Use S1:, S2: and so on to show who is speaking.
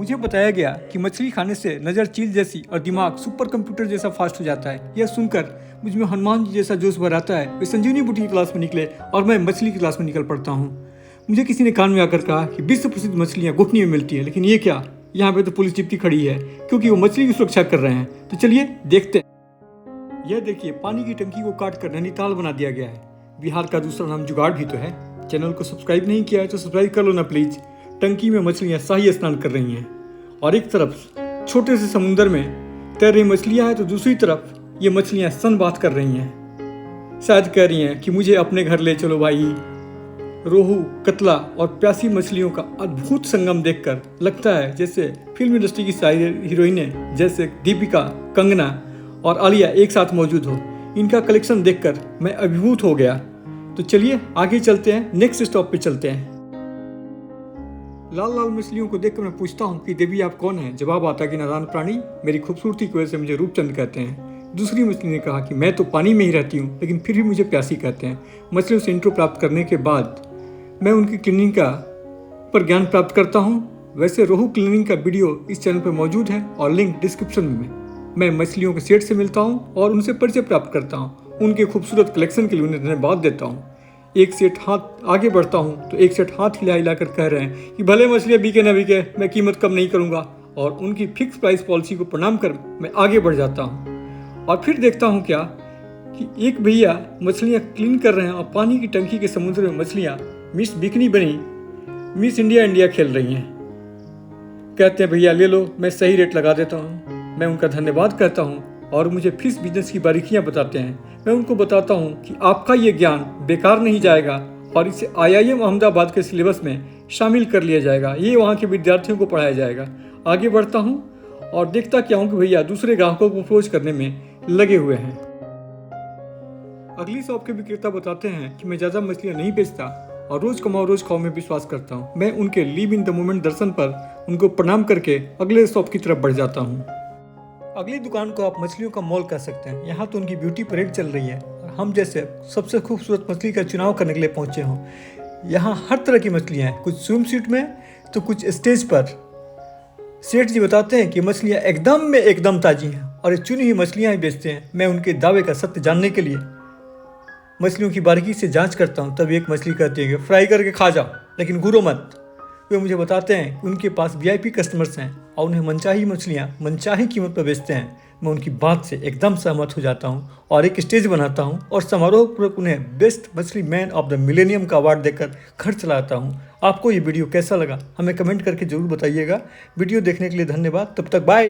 S1: मुझे बताया गया कि मछली खाने से नज़र चील जैसी और दिमाग सुपर कंप्यूटर जैसा फास्ट हो जाता है। यह सुनकर मुझ में हनुमान जी जैसा जोश भर आता है। वे संजीवनी बूटी की क्लास में निकले और मैं मछली की क्लास में निकल पड़ता हूँ। मुझे किसी ने कान में आकर कहा कि विश्व प्रसिद्ध मछलियाँ गुठनी में मिलती है, लेकिन ये क्या, यहाँ पे तो पुलिस डिप्टी खड़ी है क्योंकि वो मछली की सुरक्षा कर रहे हैं। तो चलिए देखते हैं। यह देखिए, पानी की टंकी को काट कर नैनीताल बना दिया गया है। बिहार का दूसरा नाम जुगाड़ भी तो है। चैनल को सब्सक्राइब नहीं किया है तो सब्सक्राइब कर लो ना प्लीज। टंकी में मछलियाँ शाही स्नान कर रही हैं और एक तरफ छोटे से समुंदर में तैर रही मछलियाँ हैं तो दूसरी तरफ ये मछलियाँ सन बात कर रही हैं। शायद कह रही हैं कि मुझे अपने घर ले चलो भाई। रोहू, कतला और प्यासी मछलियों का अद्भुत संगम देखकर लगता है जैसे फिल्म इंडस्ट्री की सारी हीरोइनें जैसे दीपिका, कंगना और आलिया एक साथ मौजूद हो। इनका कलेक्शन देखकर मैं अभिभूत हो गया। तो चलिए आगे चलते हैं, नेक्स्ट स्टॉप पे चलते हैं। लाल लाल मछलियों को देखकर मैं पूछता हूँ कि देवी आप कौन हैं? जवाब आता कि नादान प्राणी, मेरी खूबसूरती की वजह से मुझे रूपचंद कहते हैं। दूसरी मछली ने कहा कि मैं तो पानी में ही रहती हूँ लेकिन फिर भी मुझे प्यासी कहते हैं। मछलियों से इंट्रो प्राप्त करने के बाद मैं उनकी क्लीनिंग का पर ज्ञान प्राप्त करता हूँ। वैसे रोहू क्लीनिंग का वीडियो इस चैनल पर मौजूद है और लिंक डिस्क्रिप्शन में। मैं मछलियों के सेट से मिलता हूँ और उनसे परिचय प्राप्त करता हूँ। उनके खूबसूरत कलेक्शन के लिए उन्हें धन्यवाद देता हूँ। एक सेट हाथ आगे बढ़ता हूँ तो एक सेट हाथ हिला हिला कर कह रहे हैं कि भले मछलियाँ बिके न बिके, मैं कीमत कम नहीं करूँगा। और उनकी फिक्स प्राइस पॉलिसी को प्रणाम कर मैं आगे बढ़ जाता हूँ। और फिर देखता हूँ क्या कि एक भैया मछलियाँ क्लीन कर रहे हैं और पानी की टंकी के समुद्र में मछलियाँ मिस बिकनी बनी मिस इंडिया खेल रही हैं। कहते हैं भैया ले लो, मैं सही रेट लगा देता हूँ। मैं उनका धन्यवाद करता हूँ और मुझे फिश बिजनेस की बारीकियाँ बताते हैं। मैं उनको बताता हूँ कि आपका ये ज्ञान बेकार नहीं जाएगा और इसे IIM अहमदाबाद के सिलेबस में शामिल कर लिया जाएगा। ये वहाँ के विद्यार्थियों को पढ़ाया जाएगा। आगे बढ़ता हूँ और देखता क्या हूँ कि भैया दूसरे ग्राहकों को अप्रोच करने में लगे हुए हैं। अगली शॉप के विक्रेता बताते हैं कि मैं ज़्यादा मछलियाँ नहीं बेचता और रोज कमाओ रोज खाओ में विश्वास करता हूँ। मैं उनके लिव इन द मोमेंट दर्शन पर उनको प्रणाम करके अगले शॉप की तरफ बढ़ जाता हूँ। अगली दुकान को आप मछलियों का मॉल कह सकते हैं। यहाँ तो उनकी ब्यूटी परेड चल रही है और हम जैसे सबसे खूबसूरत मछली का चुनाव करने के लिए पहुँचे हों। यहाँ हर तरह की मछलियाँ हैं, कुछ स्विम सूट में तो कुछ स्टेज पर। सेठ जी बताते हैं कि मछलियाँ एकदम ताज़ी हैं और ये चुनी हुई मछलियाँ ही बेचते हैं। मैं उनके दावे का सत्य जानने के लिए मछलियों की बारीकी से जांच करता हूँ। तभी एक मछली कहती है कि फ्राई करके खा जाओ लेकिन घूरो मत। वे मुझे बताते हैं कि उनके पास VIP कस्टमर्स हैं और उन्हें मनचाही मछलियाँ मनचाही कीमत पर बेचते हैं। मैं उनकी बात से एकदम सहमत हो जाता हूँ और एक स्टेज बनाता हूँ और समारोहपूर्वक उन्हें बेस्ट मछली मैन ऑफ द मिलेनियम का अवार्ड देकर घर चलाता हूँ। आपको ये वीडियो कैसा लगा हमें कमेंट करके ज़रूर बताइएगा। वीडियो देखने के लिए धन्यवाद। तब तक बाय।